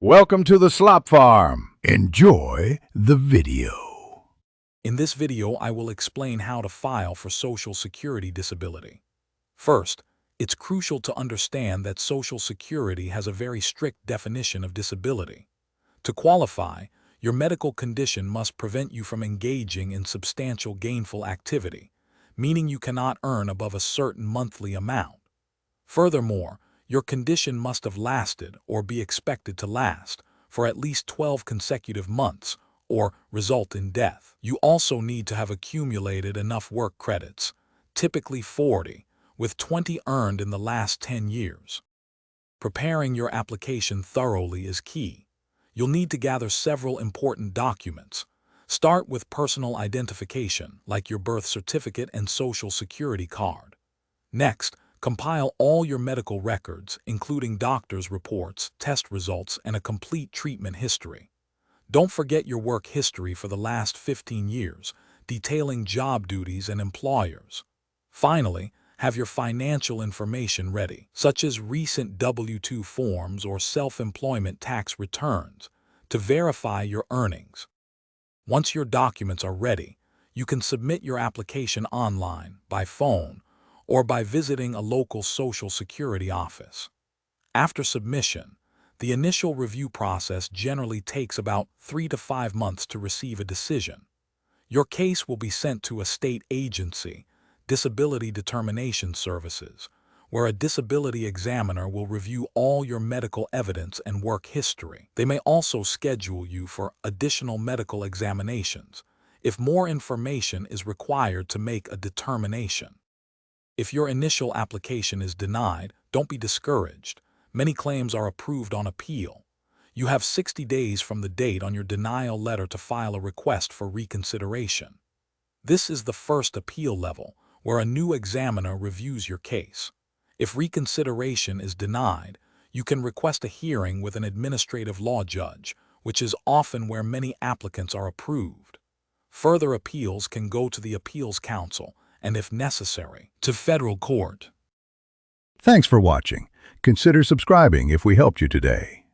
Welcome to the Slop Farm. Enjoy the video. In this video, I will explain how to file for Social Security disability. First, it's crucial to understand that Social Security has a very strict definition of disability. To qualify, your medical condition must prevent you from engaging in substantial gainful activity, meaning you cannot earn above a certain monthly amount. Furthermore, your condition must have lasted or be expected to last for at least 12 consecutive months or result in death. You also need to have accumulated enough work credits, typically 40, with 20 earned in the last 10 years. Preparing your application thoroughly is key. You'll need to gather several important documents. Start with personal identification, like your birth certificate and Social Security card. Next, compile all your medical records, including doctor's reports, test results, and a complete treatment history. Don't forget your work history for the last 15 years, detailing job duties and employers. Finally, have your financial information ready, such as recent W-2 forms or self-employment tax returns, to verify your earnings. Once your documents are ready, you can submit your application online, by phone, or by visiting a local Social Security office. After submission, the initial review process generally takes about 3 to 5 months to receive a decision. Your case will be sent to a state agency, Disability Determination Services, where a disability examiner will review all your medical evidence and work history. They may also schedule you for additional medical examinations if more information is required to make a determination. If your initial application is denied, don't be discouraged. Many claims are approved on appeal. You have 60 days from the date on your denial letter to file a request for reconsideration. This is the first appeal level, where a new examiner reviews your case. If reconsideration is denied, you can request a hearing with an administrative law judge, which is often where many applicants are approved. Further appeals can go to the Appeals Council, and if necessary, to federal court. Thanks for watching. Consider subscribing if we helped you today.